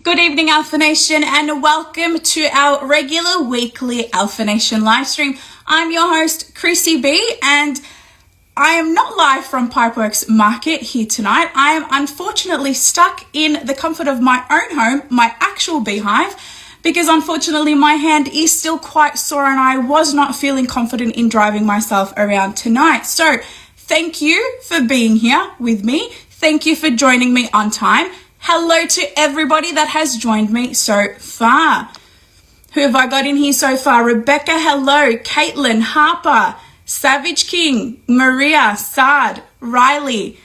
Good evening, Alpha Nation, and welcome to our regular weekly Alpha Nation live stream. I'm your host, Chrissy B, and I am not live from Pipeworks Market here tonight. I am unfortunately stuck in the comfort of my own home, my actual beehive, because unfortunately my hand is still quite sore and I was not feeling confident in driving myself around tonight. So thank you for being here with me. Thank you for joining me on time. Hello to everybody that has joined me so far. Who have I got in here so far? Rebecca, hello. Caitlin, Harper, Savage King, Maria, Saad, Riley,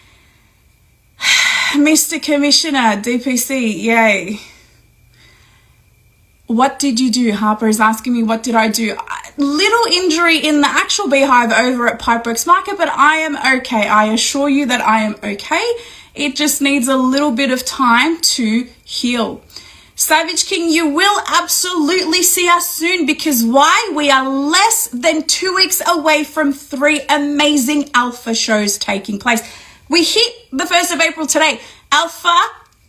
Mr. Commissioner, DPC, yay. What did you do? Harper is asking me, what did I do? Little injury in the actual beehive over at Pipeworks Market, but I am okay. I assure you that I am okay. It just needs a little bit of time to heal. Savage King, you will absolutely see us soon because why? We are less than 2 weeks away from 3 amazing Alpha shows taking place. We hit the 1st of April today. Alpha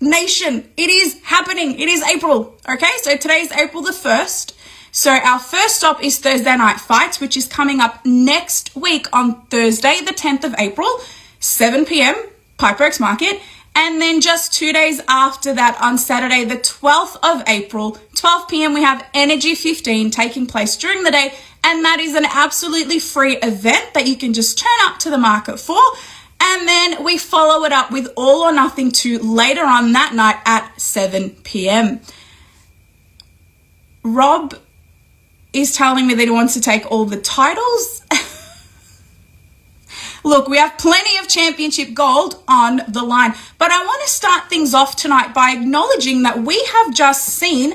Nation, it is happening. It is April. Okay, so today is April the 1st. So our first stop is Thursday Night Fights, which is coming up next week on Thursday, the 10th of April, 7 p.m. Pipeworks Market. And then just 2 days after that, on Saturday, the 12th of April, 12 p.m., we have Energy 15 taking place during the day. And that is an absolutely free event that you can just turn up to the market for. And then we follow it up with All or Nothing 2 later on that night at 7 p.m. Rob is telling me that he wants to take all the titles. Look, we have plenty of championship gold on the line, but I want to start things off tonight by acknowledging that we have just seen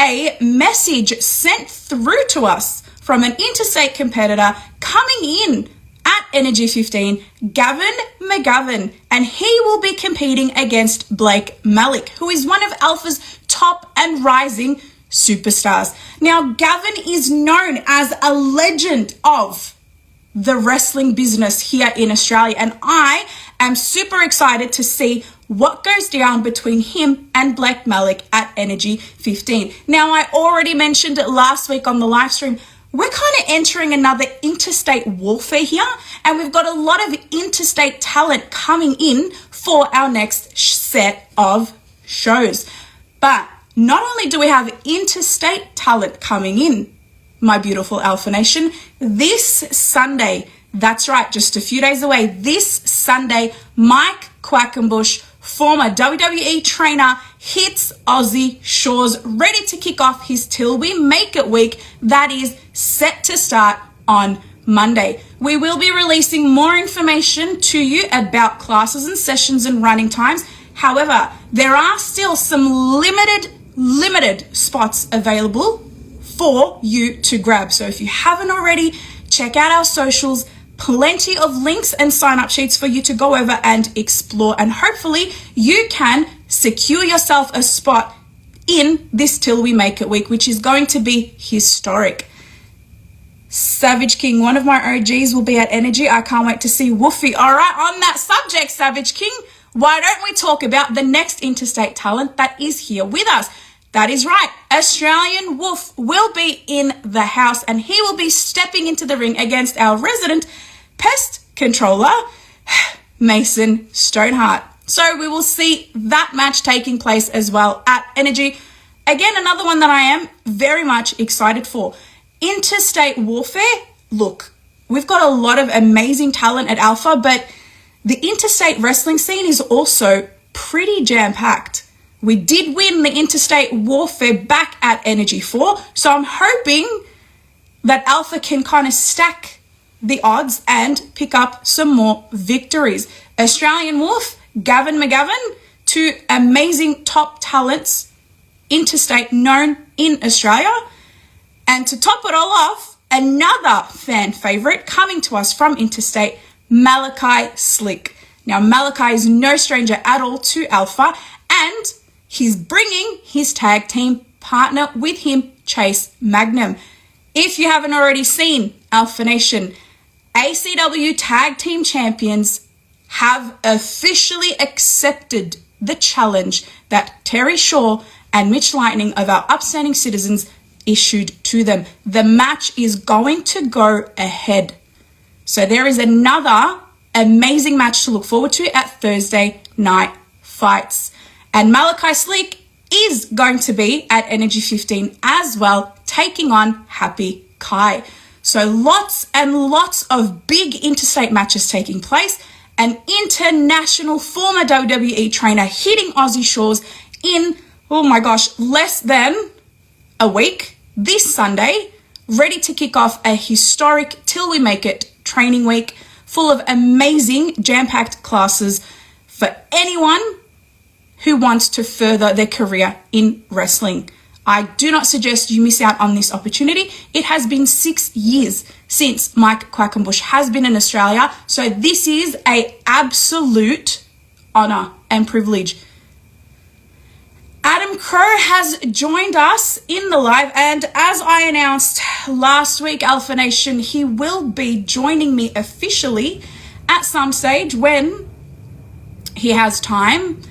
a message sent through to us from an interstate competitor coming in at Energy 15, Gavin McGovern, and he will be competing against Blake Malik, who is one of Alpha's top and rising superstars. Now, Gavin is known as a legend of the wrestling business here in Australia, and I am super excited to see what goes down between him and Blake Malik at Energy 15. Now, I already mentioned it last week on the live stream. We're kind of entering another interstate warfare here, and we've got a lot of interstate talent coming in for our next set of shows. But not only do we have interstate talent coming in, my beautiful Alpha Nation, this Sunday, that's right, just a few days away, this Sunday, Mike Quackenbush, former WWE trainer, hits Aussie shores, ready to kick off his Till We Make It week that is set to start on Monday. We will be releasing more information to you about classes and sessions and running times. However, there are still some limited spots available for you to grab. So if you haven't already, check out our socials, plenty of links and sign-up sheets for you to go over and explore, and hopefully you can secure yourself a spot in this Till We Make It week, which is going to be historic. Savage King, one of my OGs, will be at Energy. I can't wait to see Woofy. All right, on that subject, Savage King, why don't we talk about the next interstate talent that is here with us? That is right, Australian Wolf will be in the house, and he will be stepping into the ring against our resident pest controller, Mason Stoneheart. So we will see that match taking place as well at Energy. Again, another one that I am very much excited for. Interstate warfare, look, we've got a lot of amazing talent at Alpha, but the interstate wrestling scene is also pretty jam-packed. We did win the interstate warfare back at Energy 4, so I'm hoping that Alpha can kind of stack the odds and pick up some more victories. Australian Wolf, Gavin McGovern, 2 amazing top talents, interstate known in Australia. And to top it all off, another fan favourite coming to us from interstate, Malachi Slick. Now, Malachi is no stranger at all to Alpha, and he's bringing his tag team partner with him, Chase Magnum. If you haven't already seen Alpha Nation, ACW Tag Team Champions have officially accepted the challenge that Terry Shaw and Mitch Lightning of our Upstanding Citizens issued to them. The match is going to go ahead. So there is another amazing match to look forward to at Thursday Night Fights. And Malachi Sleek is going to be at Energy 15 as well, taking on Happy Kai. So lots and lots of big interstate matches taking place. An international former WWE trainer hitting Aussie shores in, oh my gosh, less than a week this Sunday, ready to kick off a historic Till We Make It training week full of amazing jam-packed classes for anyone who wants to further their career in wrestling. I do not suggest you miss out on this opportunity. It has been 6 years since Mike Quackenbush has been in Australia, so this is an absolute honor and privilege. Adam Crow has joined us in the live, and as I announced last week, Alpha Nation, he will be joining me officially at some stage when he has time,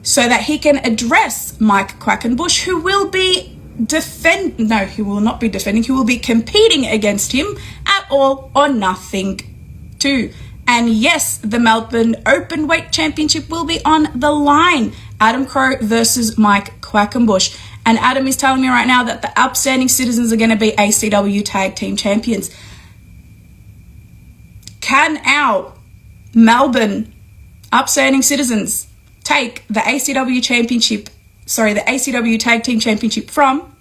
so that he can address Mike Quackenbush, who will be he will not be defending, he will be competing against him at All or Nothing 2. And yes, the Melbourne Openweight Championship will be on the line. Adam Crow versus Mike Quackenbush. And Adam is telling me right now that the Upstanding Citizens are going to be ACW Tag Team Champions. Can our Melbourne Upstanding Citizens take the ACW Tag Team Championship from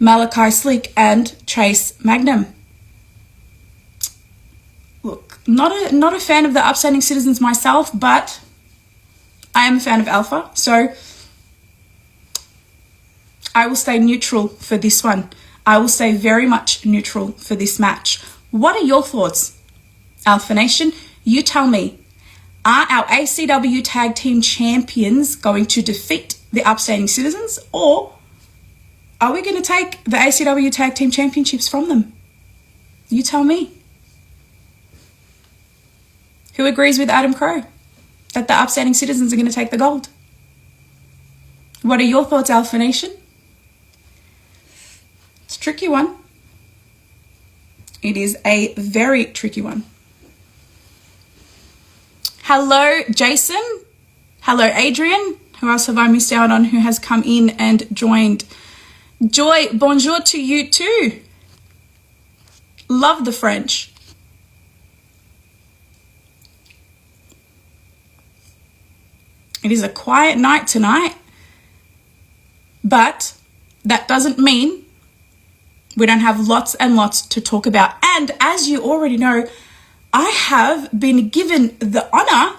Malachi Sleek and Chase Magnum? Look, not a fan of the Upstanding Citizens myself, but I am a fan of Alpha, so I will stay neutral for this one. I will stay very much neutral for this match. What are your thoughts, Alpha Nation? You tell me. Are our ACW Tag Team Champions going to defeat the Upstanding Citizens, or are we going to take the ACW Tag Team Championships from them? You tell me. Who agrees with Adam Crow that the Upstanding Citizens are going to take the gold? What are your thoughts, Alpha Nation? It's a tricky one. It is a very tricky one. Hello, Jason. Hello, Adrian. Who else have I missed out on who has come in and joined? Joy, bonjour to you too. Love the French. It is a quiet night tonight, but that doesn't mean we don't have lots and lots to talk about. And as you already know, I have been given the honor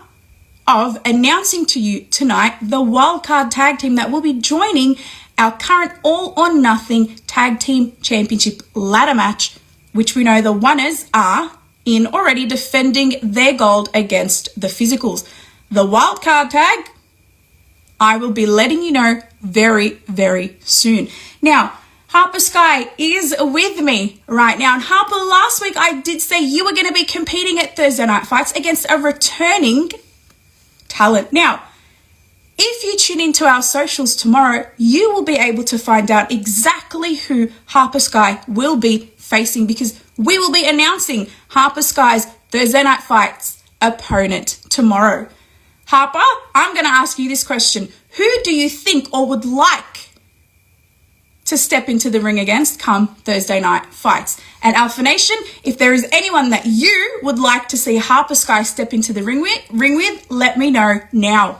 of announcing to you tonight the wildcard tag team that will be joining our current All or Nothing Tag Team Championship ladder match, which we know the winners are in already defending their gold against the physicals. The wildcard tag, I will be letting you know very, very soon. Now, Harper Sky is with me right now. And Harper, last week I did say you were going to be competing at Thursday Night Fights against a returning talent. Now, if you tune into our socials tomorrow, you will be able to find out exactly who Harper Sky will be facing, because we will be announcing Harper Sky's Thursday Night Fights opponent tomorrow. Harper, I'm going to ask you this question. Who do you think or would like to step into the ring against come Thursday Night Fights? And Alpha Nation, if there is anyone that you would like to see Harper Sky step into the ring with, let me know now.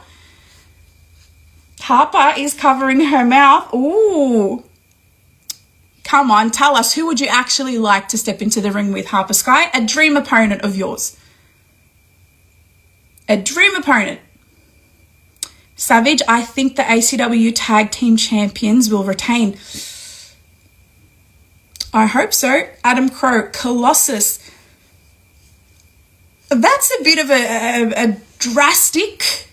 Harper is covering her mouth. Ooh. Come on, tell us, who would you actually like to step into the ring with, Harper Sky? A dream opponent of yours. A dream opponent. Savage, I think the ACW Tag Team Champions will retain. I hope so. Adam Crow, Colossus. That's a bit of a drastic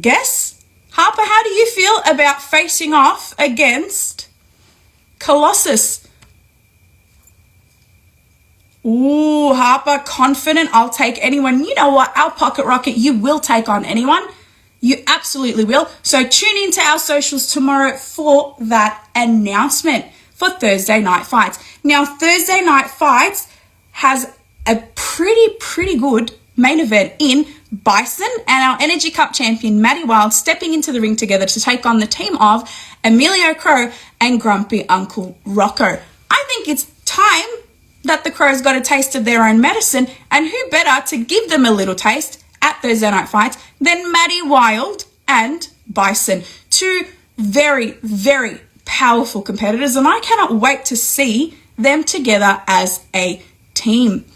guess. Harper, how do you feel about facing off against Colossus? Ooh, Harper, confident. I'll take anyone. You know what? Our Pocket Rocket, you will take on anyone. You absolutely will. So tune into our socials tomorrow for that announcement for Thursday Night Fights. Now, Thursday Night Fights has a pretty good main event in Bison and our Energy Cup champion, Maddie Wild, stepping into the ring together to take on the team of Emilio Crow and Grumpy Uncle Rocco. I think it's time that the Crows got a taste of their own medicine, and who better to give them a little taste at Thursday Night Fights than Maddie Wild and Bison. Two very powerful competitors, and I cannot wait to see them together as a team.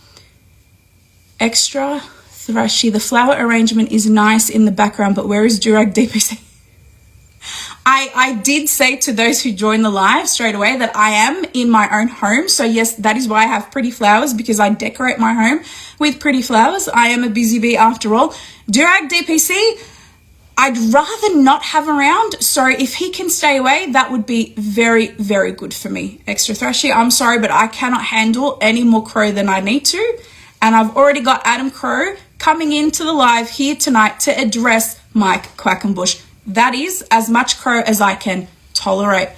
Extra Thrashy, the flower arrangement is nice in the background, but where is Durag DPC? I did say to those who joined the live straight away that I am in my own home. So yes, that is why I have pretty flowers, because I decorate my home with pretty flowers. I am a busy bee after all. Durag DPC, I'd rather not have around. So if he can stay away, that would be very good for me. Extra Thrashy, I'm sorry, but I cannot handle any more Crow than I need to. And I've already got Adam Crow coming into the live here tonight to address Mike Quackenbush. That is as much Crow as I can tolerate.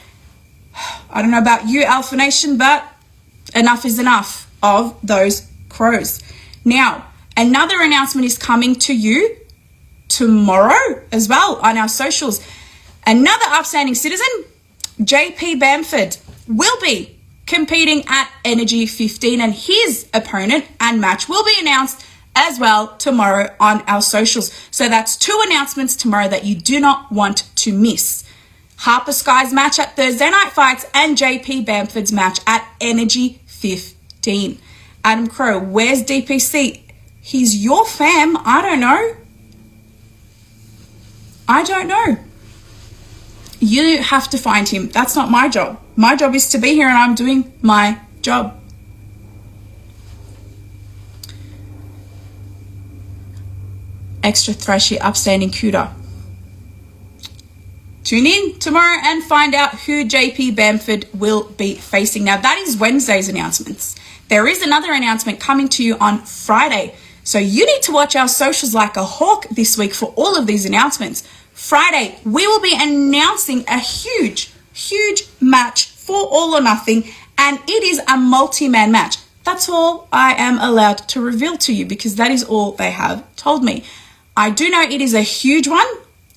I don't know about you, Alpha Nation, but enough is enough of those Crows. Now, another announcement is coming to you tomorrow as well on our socials. Another upstanding citizen, JP Bamford, will be competing at Energy 15, and his opponent and match will be announced as well tomorrow on our socials. So that's two announcements tomorrow that you do not want to miss. Harper Sky's match at Thursday Night Fights and JP Bamford's match at Energy 15. Adam Crow, where's DPC? He's your fam. I don't know. You have to find him. That's not my job. My job is to be here, and I'm doing my job. Extra Thrashy, upstanding Cuda. Tune in tomorrow and find out who JP Bamford will be facing. Now, that is Wednesday's announcements. There is another announcement coming to you on Friday. So you need to watch our socials like a hawk this week for all of these announcements. Friday, we will be announcing a huge match for All or Nothing, and it is a multi-man match. That's all I am allowed to reveal to you, because that is all they have told me. I do know it is a huge one,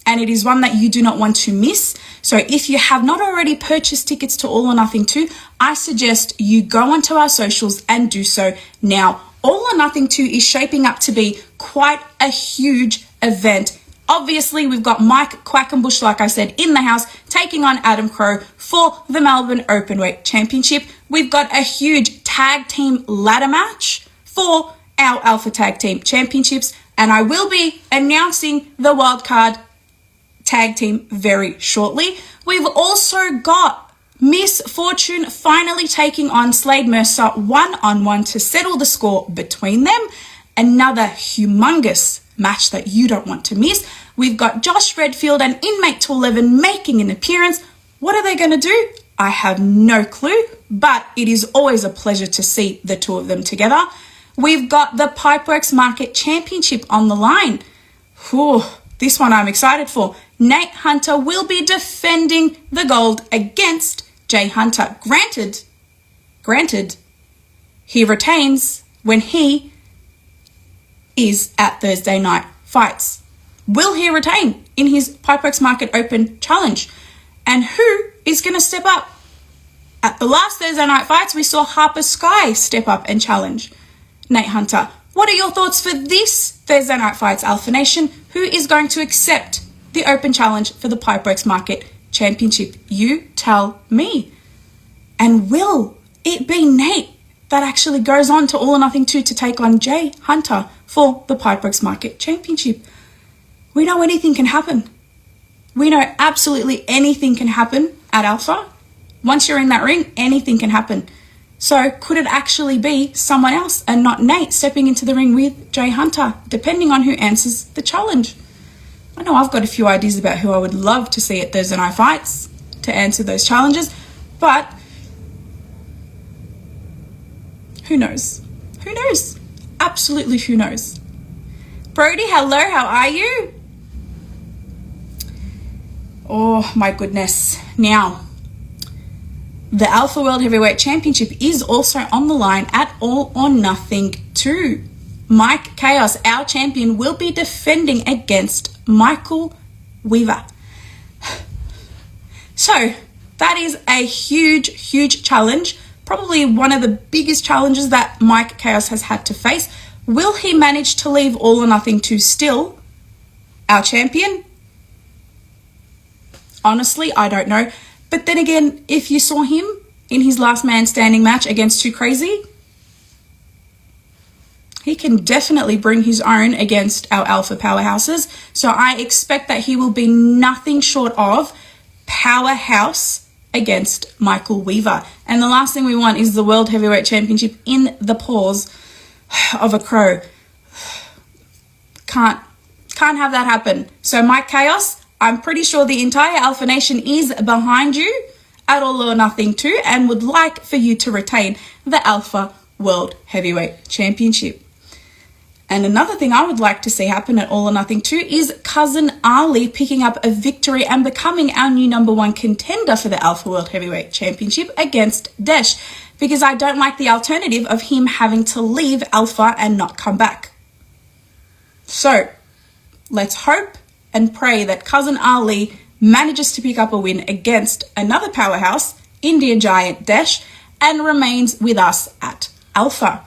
and it is one that you do not want to miss. So if you have not already purchased tickets to All or Nothing 2, I suggest you go onto our socials and do so now. All or Nothing 2 is shaping up to be quite a huge event. Obviously, we've got Mike Quackenbush, like I said, in the house, taking on Adam Crow for the Melbourne Openweight Championship. We've got a huge tag team ladder match for our Alpha Tag Team Championships, and I will be announcing the wildcard tag team very shortly. We've also got Miss Fortune finally taking on Slade Mercer one-on-one to settle the score between them. Another humongous match that you don't want to miss. We've got Josh Redfield and Inmate 211 making an appearance. What are they going to do? I have no clue, but it is always a pleasure to see the two of them together. We've got the Pipeworks Market Championship on the line. Whew, this one I'm excited for. Nate Hunter will be defending the gold against Jay Hunter. Granted, he retains when he is at Thursday Night Fights. Will he retain in his Pipeworks Market Open Challenge? And who is going to step up? At the last Thursday Night Fights, we saw Harper Sky step up and challenge Nate Hunter. What are your thoughts for this Thursday Night Fights, Alpha Nation? Who is going to accept the Open Challenge for the Pipeworks Market Championship? You tell me. And will it be Nate that actually goes on to All or Nothing 2 to take on Jay Hunter for the Pipeworks Market Championship? We know anything can happen. We know absolutely anything can happen at Alpha. Once you're in that ring, anything can happen. So could it actually be someone else and not Nate stepping into the ring with Jay Hunter, depending on who answers the challenge? I know I've got a few ideas about who I would love to see at Thursday Night Fights to answer those challenges, but who knows? Who knows? Absolutely who knows? Brody, hello, how are you? Oh my goodness. Now, the Alpha World Heavyweight Championship is also on the line at All or Nothing 2. Mike Chaos, our champion, will be defending against Michael Weaver. So, that is a huge, huge challenge. Probably one of the biggest challenges that Mike Chaos has had to face. Will he manage to leave All or Nothing 2 still our champion? Honestly, I don't know. But then again, if you saw him in his last man standing match against Too Crazy, he can definitely bring his own against our alpha powerhouses. So I expect that he will be nothing short of powerhouse against Michael Weaver. And the last thing we want is the World Heavyweight Championship in the paws of a crow. Can't have that happen. So Mike Chaos, I'm pretty sure the entire Alpha Nation is behind you at All or Nothing 2 and would like for you to retain the Alpha World Heavyweight Championship. And another thing I would like to see happen at All or Nothing 2 is Cousin Ali picking up a victory and becoming our new #1 contender for the Alpha World Heavyweight Championship against Desh, because I don't like the alternative of him having to leave Alpha and not come back. So, let's hope and pray that Cousin Ali manages to pick up a win against another powerhouse, Indian Giant Desh, and remains with us at Alpha.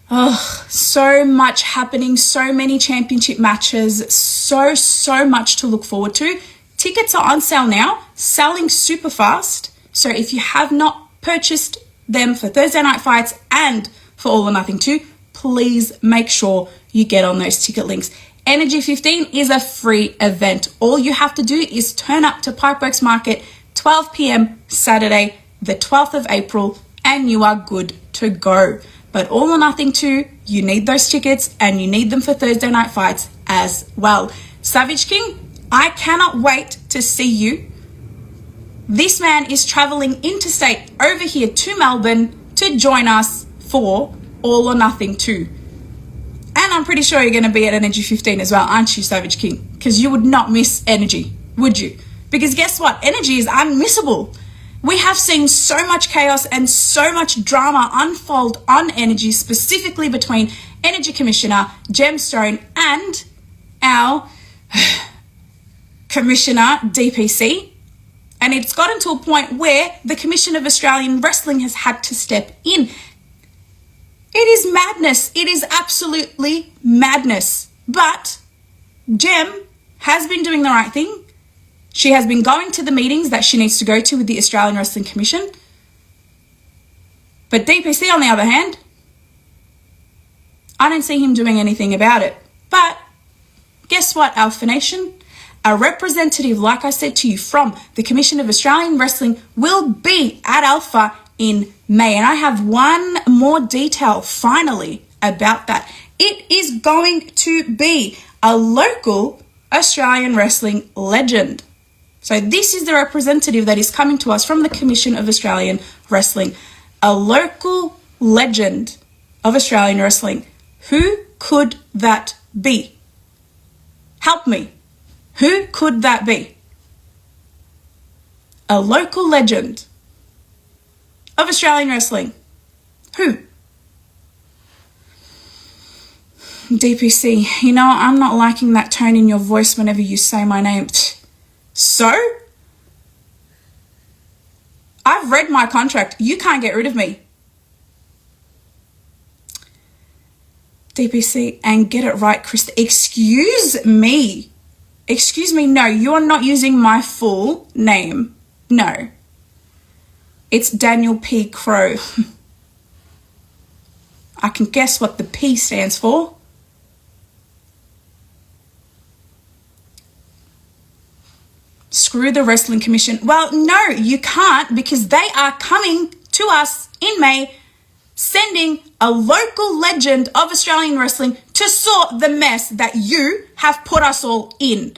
Oh, so much happening, so many championship matches, so much to look forward to. Tickets are on sale now, selling super fast. So if you have not purchased them for Thursday Night Fights and for All or Nothing 2, please make sure you get on those ticket links. Energy 15 is a free event. All you have to do is turn up to Pipeworks Market 12 p.m. Saturday, the 12th of April, and you are good to go. But All or Nothing 2, you need those tickets and you need them for Thursday Night Fights as well. Savage King, I cannot wait to see you. This man is traveling interstate over here to Melbourne to join us for All or Nothing 2. And I'm pretty sure you're going to be at Energy 15 as well, aren't you, Savage King? Because you would not miss Energy, would you? Because guess what? Energy is unmissable. We have seen so much chaos and so much drama unfold on Energy, specifically between Energy Commissioner Gemstone and our Commissioner DPC. And it's gotten to a point where the Commission of Australian Wrestling has had to step in. It is madness. It is absolutely madness. But Gem has been doing the right thing. She has been going to the meetings that she needs to go to with the Australian Wrestling Commission. But DPC, on the other hand, I don't see him doing anything about it. But guess what, Alpha Nation? A representative, like I said to you, from the Commission of Australian Wrestling will be at Alpha in May. And I have one more detail, finally, about that. It is going to be a local Australian wrestling legend. So this is the representative that is coming to us from the Commission of Australian Wrestling. A local legend of Australian wrestling. Who could that be? Help me. Who could that be? A local legend of Australian wrestling. Who? DPC, you know, I'm not liking that tone in your voice whenever you say my name. So? I've read my contract. You can't get rid of me. DPC, and get it right, Krista. Excuse me. Excuse me, no, you're not using my full name. No. It's Daniel P. Crow. I can guess what the P stands for. Screw the Wrestling Commission. Well, no, you can't, because they are coming to us in May, sending a local legend of Australian wrestling to sort the mess that you have put us all in,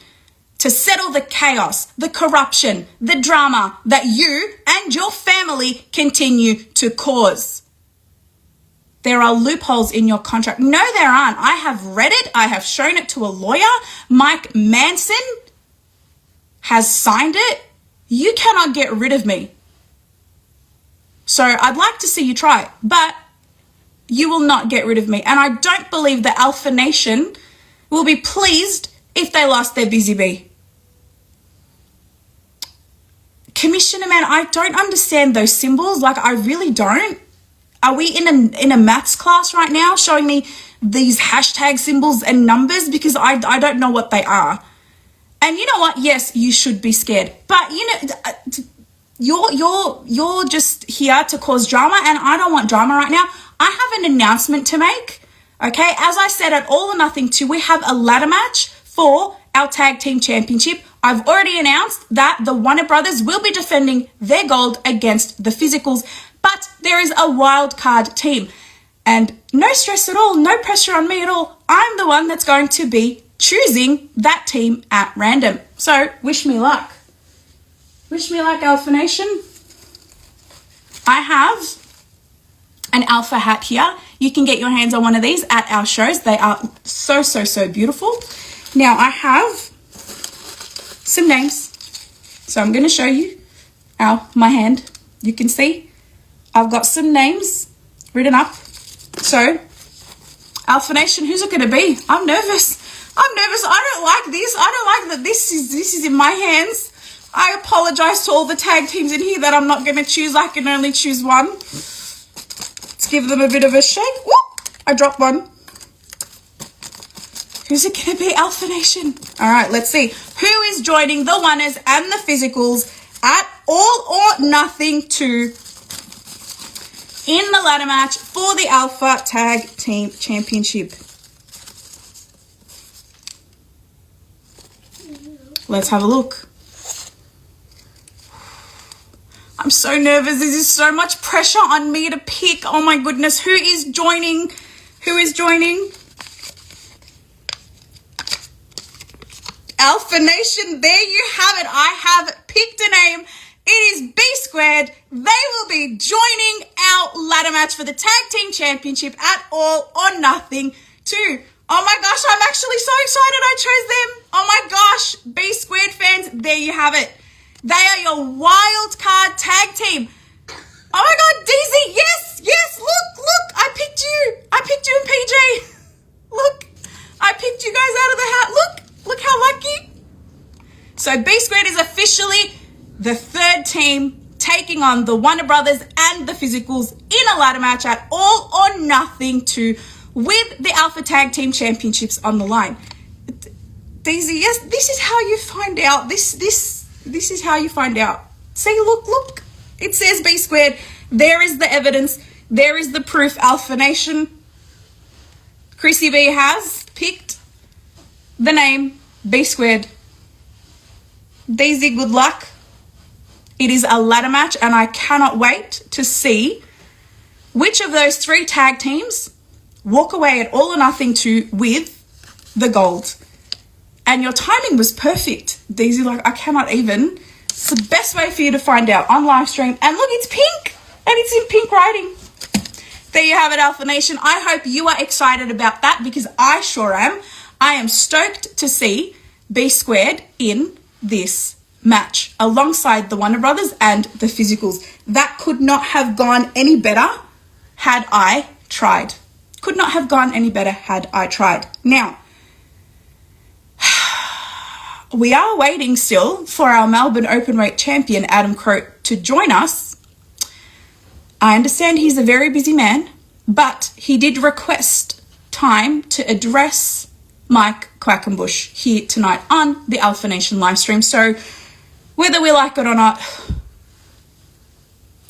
to settle the chaos, the corruption, the drama that you and your family continue to cause. there are loopholes in your contract. No, there aren't. I have read it. I have shown it to a lawyer. Mike Manson has signed it. You cannot get rid of me. So I'd like to see you try it, but you will not get rid of me. And I don't believe the Alpha Nation will be pleased if they lost their Busy Bee. Commissioner man, I don't understand those symbols. Like, I really don't. Are we in a maths class right now showing me these hashtag symbols and numbers? Because I don't know what they are. And you know what? Yes, you should be scared. But you know, you're just here to cause drama, and I don't want drama right now. I have an announcement to make. Okay, as I said at All or Nothing 2, we have a ladder match for our tag team championship. I've already announced that the Warner Brothers will be defending their gold against the Physicals, but there is a wild card team. And no stress at all, no pressure on me at all. I'm the one that's going to be choosing that team at random. So wish me luck. Wish me luck, Alpha Nation. I have an Alpha hat here. You can get your hands on one of these at our shows. They are so, so, so beautiful. Now I have some names. So I'm going to show you my hand. You can see I've got some names written up. So Alpha Nation, who's it going to be? I'm nervous. I don't like this. I don't like that this is in my hands. I apologize to all the tag teams in here that I'm not going to choose. I can only choose one. Let's give them a bit of a shake. Whoop! I dropped one. Who's it going to be, Alpha Nation? All right, let's see. Who is joining the Oneers and the Physicals at All or Nothing 2 in the ladder match for the Alpha Tag Team Championship? Let's have a look. I'm so nervous. This is so much pressure on me to pick. Oh my goodness. Who is joining? Who is joining? Alpha Nation, there you have it. I have picked a name. It is B Squared. They will be joining our ladder match for the Tag Team Championship at All or Nothing 2. Oh my gosh, I'm actually so excited I chose them. Oh my gosh, B Squared fans, there you have it. They are your wild card tag team. Oh my God, DZ, yes, look, I picked you and PJ. Look, I picked you guys out of the hat. Look how lucky. So B Squared is officially the third team taking on the Warner Brothers and the Physicals in a ladder match at All or Nothing 2 with the Alpha Tag Team Championships on the line. Daisy, yes, this is how you find out. This is how you find out. See, look. It says B Squared. There is the evidence. There is the proof, Alpha Nation. Chrissy B has picked the name B Squared. Daisy, good luck. It is a ladder match, and I cannot wait to see which of those three tag teams walk away at All or Nothing 2 with the gold. And your timing was perfect, Daisy. Like, I cannot even. It's the best way for you to find out on live stream. And look, it's pink, and it's in pink writing. There you have it, Alpha Nation. I hope you are excited about that, because I sure am. I am stoked to see B Squared in this match alongside the Warner Brothers and the Physicals. That could not have gone any better had I tried. Could not have gone any better had I tried. Now, we are waiting still for our Melbourne Openweight champion, Adam Crow, to join us. I understand he's a very busy man, but he did request time to address Mike Quackenbush here tonight on the Alpha Nation live stream. So whether we like it or not,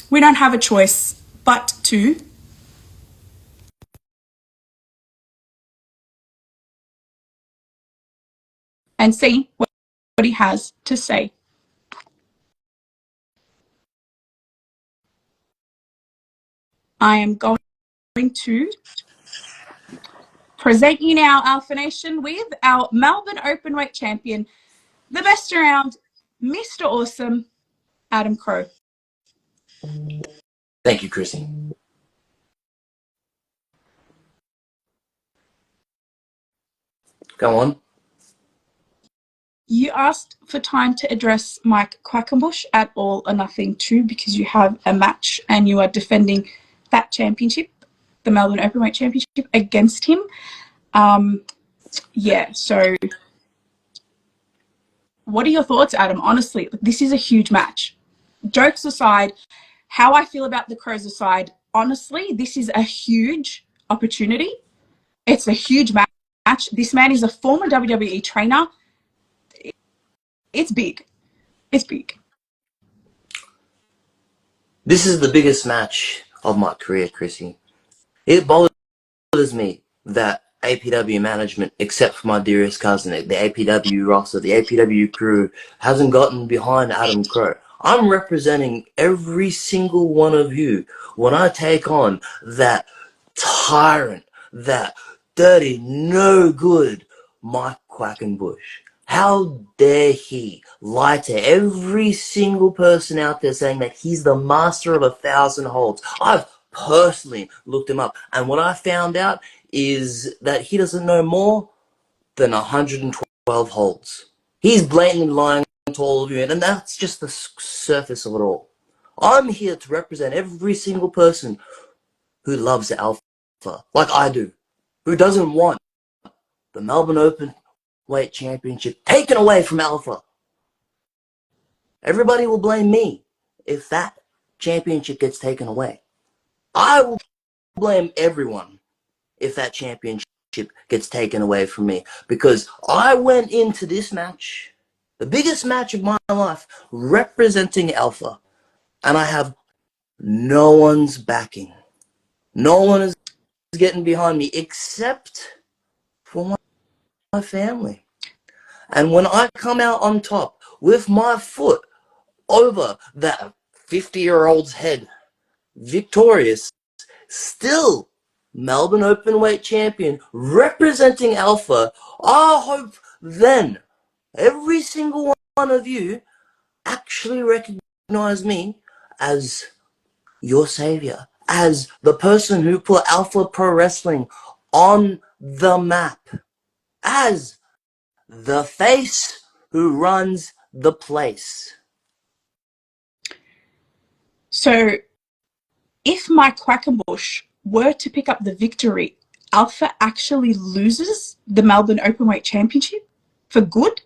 we don't have a choice but to and see what he has to say. I am going to present you now, Alpha Nation, with our Melbourne Openweight champion, the best around, Mr. Awesome, Adam Crow. Thank you, Chrissy. Go on. You asked for time to address Mike Quackenbush at All or Nothing 2 because you have a match and you are defending that championship, the Melbourne Openweight Championship, against him. Yeah, so what are your thoughts, Adam? Honestly, this is a huge match. Jokes aside, how I feel about the Crows aside, honestly, this is a huge opportunity. It's a huge match. This man is a former WWE trainer. It's big. It's big. This is the biggest match of my career, Chrissy. It bothers me that APW management, except for my dearest cousin, the APW roster, the APW crew, hasn't gotten behind Adam Crow. I'm representing every single one of you when I take on that tyrant, that dirty, no good Mike Quackenbush. How dare he lie to every single person out there saying that he's the master of 1,000 holds. I've personally looked him up, and what I found out is that he doesn't know more than 112 holds. He's blatantly lying to all of you, and that's just the surface of it all. I'm here to represent every single person who loves Alpha, like I do, who doesn't want the Melbourne Openweight Championship taken away from Alpha. Everybody will blame me if that championship gets taken away. I will blame everyone if that championship gets taken away from me, because I went into this match, the biggest match of my life, representing Alpha, and I have no one's backing. No one is getting behind me except for my family. And when I come out on top with my foot over that 50-year-old's head, victorious, still Melbourne Openweight champion, representing Alpha, I hope then every single one of you actually recognize me as your savior, as the person who put Alpha Pro Wrestling on the map, as the face who runs the place. So if Mike Quackenbush were to pick up the victory, Alpha actually loses the Melbourne Openweight Championship for good?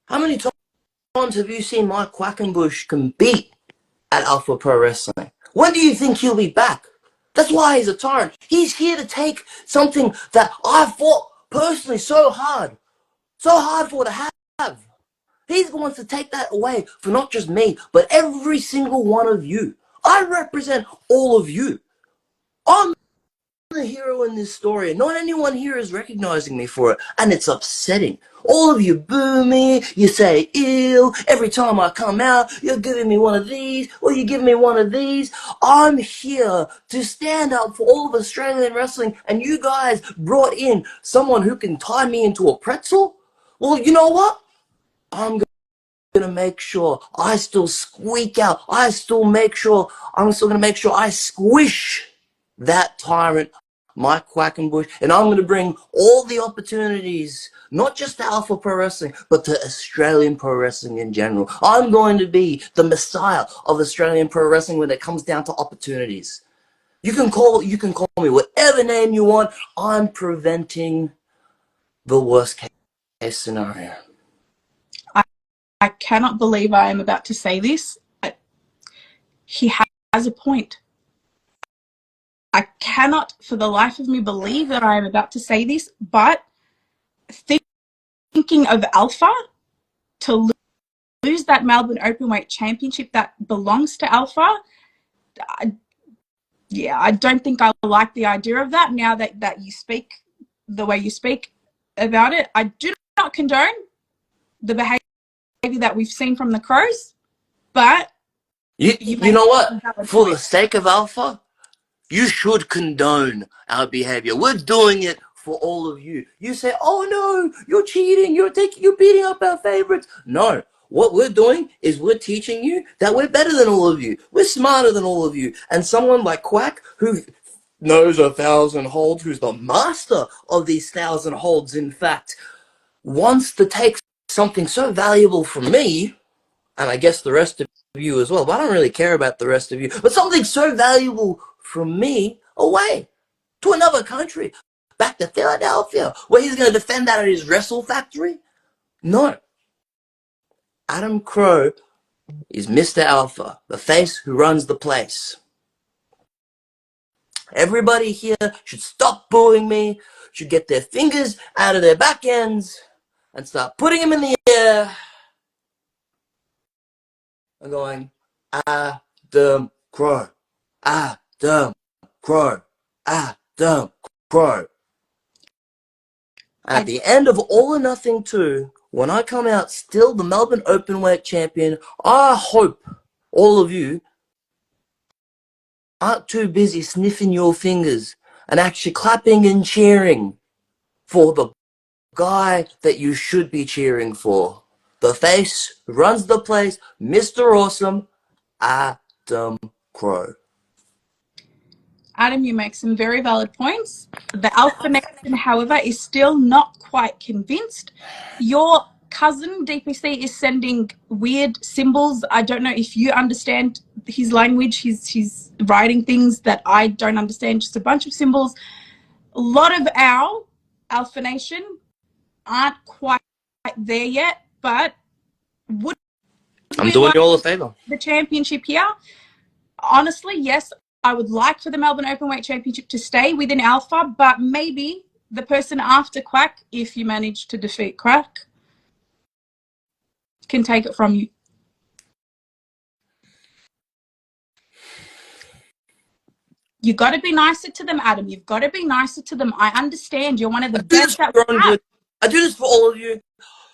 How many times have you seen Mike Quackenbush compete at Alpha Pro Wrestling? When do you think he'll be back? That's why he's a tyrant. He's here to take something that I fought personally so hard for to have. He's going to take that away for not just me, but every single one of you. I represent all of you. I'm the hero in this story, and not anyone here is recognizing me for it, and it's upsetting. All of you boo me, you say ew, every time I come out, you're giving me one of these, or you give me one of these. I'm here to stand up for all of Australian wrestling, and you guys brought in someone who can tie me into a pretzel? Well, you know what? I'm going to make sure I still squeak out. I'm still going to make sure I squish that tyrant, Mike Quackenbush, and I'm going to bring all the opportunities, not just to Alpha Pro Wrestling, but to Australian Pro Wrestling in general. I'm going to be the messiah of Australian Pro Wrestling when it comes down to opportunities. You can call me whatever name you want. I'm preventing the worst case scenario. I cannot believe I am about to say this. He has a point. I cannot for the life of me believe that I am about to say this, but thinking of Alpha to lose that Melbourne Openweight Championship that belongs to Alpha, I don't think I like the idea of that now that you speak the way you speak about it. I do not condone the behavior that we've seen from the Crows, but you know what? For the sake of Alpha, you should condone our behavior. We're doing it for all of you. You say, oh no, you're cheating, you're beating up our favorites. No, what we're doing is we're teaching you that we're better than all of you. We're smarter than all of you. And someone like Quack, who knows 1,000 holds, who's the master of these 1,000 holds, in fact, wants to take something so valuable from me, and I guess the rest of you as well, but I don't really care about the rest of you, but something so valuable from me away to another country, back to Philadelphia, where he's going to defend that at his wrestle factory? No. Adam Crow is Mr. Alpha, the face who runs the place. Everybody here should stop booing me, should get their fingers out of their back ends, and start putting them in the air and going, Adam Crow, Adam Crow, Adam Crow. And at the end of All or Nothing 2, when I come out still the Melbourne Openweight champion, I hope all of you aren't too busy sniffing your fingers and actually clapping and cheering for the guy that you should be cheering for. The face who runs the place, Mr. Awesome, Adam Crow. Adam, you make some very valid points. The Alpha Nation, however, is still not quite convinced. Your cousin, DPC, is sending weird symbols. I don't know if you understand his language. He's writing things that I don't understand, just a bunch of symbols. A lot of our Alpha Nation aren't quite there yet, but would I'm doing you all a favor. The championship here? Honestly, yes, I would like for the Melbourne Openweight Championship to stay within Alpha, but maybe the person after Quack, if you manage to defeat Quack, can take it from you. You got to be nicer to them, Adam. You've got to be nicer to them. I understand. You're one of the best at that. I do this for all of you.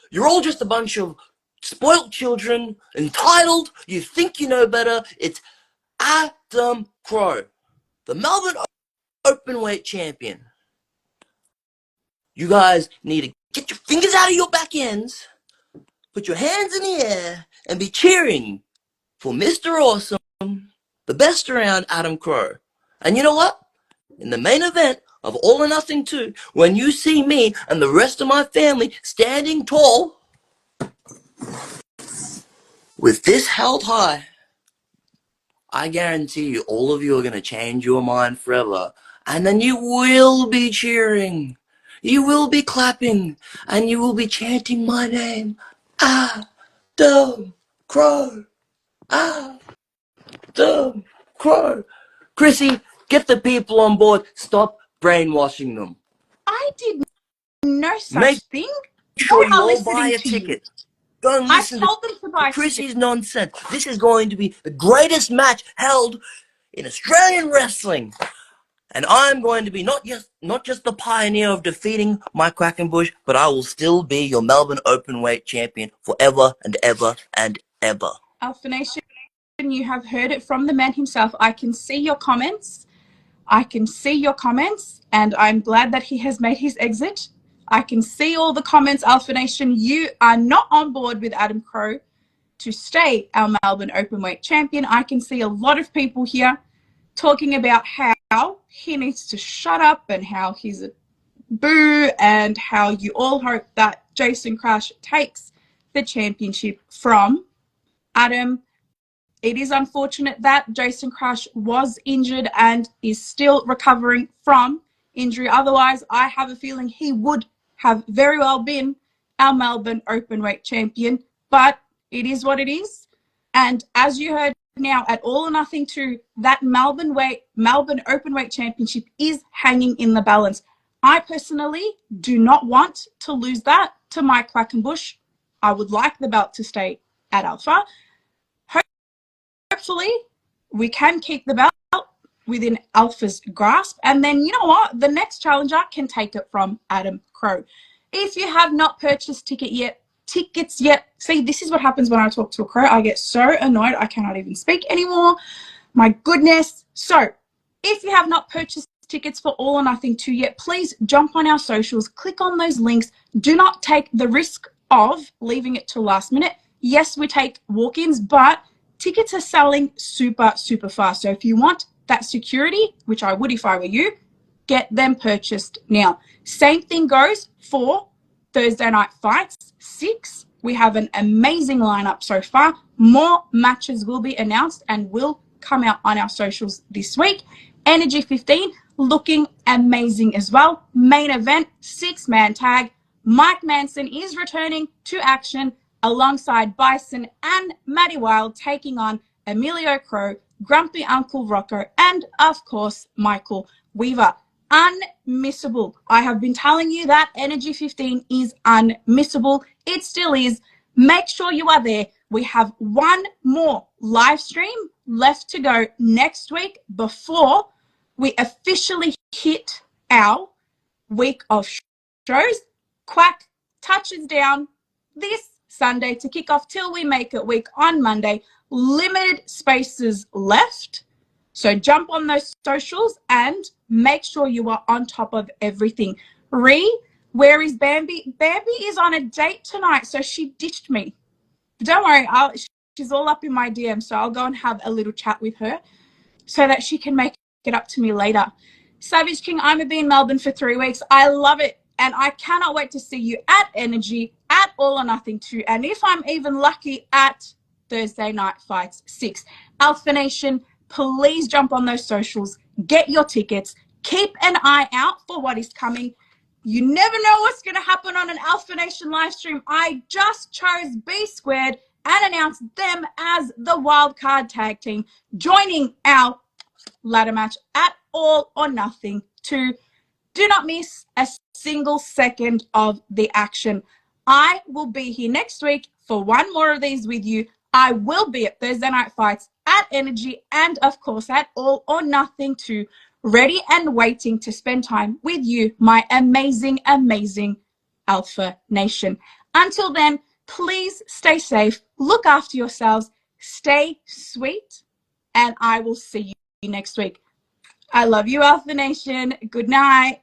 You're all just a bunch of spoiled children, entitled. You think you know better. It's Adam Crow, the Melbourne Openweight champion. You guys need to get your fingers out of your back ends, put your hands in the air, and be cheering for Mr. Awesome, the best around Adam Crow. And you know what? In the main event of All or Nothing 2, when you see me and the rest of my family standing tall, with this held high, I guarantee you all of you are going to change your mind forever. And then you will be cheering. You will be clapping. And you will be chanting my name. Adam Crow. Adam Crow. Chrissy, get the people on board. Stop brainwashing them. I did no such thing. Make sure you all buy a ticket. Don't listen to Chrissy's nonsense. This is going to be the greatest match held in Australian wrestling. And I'm going to be not just the pioneer of defeating Mike Quackenbush, but I will still be your Melbourne Openweight champion forever and ever and ever. Alpha Nation, you have heard it from the man himself. I can see your comments. And I'm glad that he has made his exit. I can see all the comments, Alpha Nation. You are not on board with Adam Crow to stay our Melbourne Openweight champion. I can see a lot of people here talking about how he needs to shut up and how he's a boo and how you all hope that Jason Crash takes the championship from Adam. It is unfortunate that Jason Crash was injured and is still recovering from injury. Otherwise, I have a feeling he would have very well been our Melbourne Openweight champion, but it is what it is. And as you heard now, at All or Nothing 2, that Melbourne Openweight championship is hanging in the balance. I personally do not want to lose that to Mike Quackenbush. I would like the belt to stay at Alpha. Hopefully, we can keep the belt within Alpha's grasp. And then, you know what? The next challenger can take it from Adam Crow. If you have not purchased tickets yet, see, this is what happens when I talk to a crow. I get so annoyed, I cannot even speak anymore. My goodness. So, if you have not purchased tickets for All or Nothing 2 yet, please jump on our socials, click on those links. Do not take the risk of leaving it till last minute. Yes, we take walk-ins, but tickets are selling super, super fast. So if you want that security, which I would if I were you, get them purchased now. Same thing goes for Thursday Night Fights 6. We have an amazing lineup so far. More matches will be announced and will come out on our socials this week. Energy 15 looking amazing as well. Main event, 6-man tag. Mike Manson is returning to action alongside Bison and Matty Wild, taking on Emilio Crow, Grumpy Uncle Rocco, and of course, Michael Weaver. Unmissable. I have been telling you that Energy 15 is unmissable. It still is. Make sure you are there. We have one more live stream left to go next week before we officially hit our week of shows. Quack touches down this Sunday to kick off till we make it week on Monday. Limited spaces left. So jump on those socials and make sure you are on top of everything. Where is Bambi? Bambi is on a date tonight, so she ditched me. But don't worry, she's all up in my DM, so I'll go and have a little chat with her so that she can make it up to me later. Savage King, I'm going to be in Melbourne for 3 weeks. I love it, and I cannot wait to see you at Energy, at All or Nothing 2, and if I'm even lucky, at Thursday Night Fights 6. Alpha Nation, please jump on those socials, get your tickets, keep an eye out for what is coming. You never know what's going to happen on an Alpha Nation live stream. I just chose B Squared and announced them as the wildcard tag team, joining our ladder match at All or Nothing 2. Do not miss a single second of the action. I will be here next week for one more of these with you. I will be at Thursday Night Fights, at Energy, and of course at All or Nothing 2, ready and waiting to spend time with you, my amazing, amazing Alpha Nation. Until then, please stay safe, look after yourselves, stay sweet, and I will see you next week. I love you, Alpha Nation. Good night.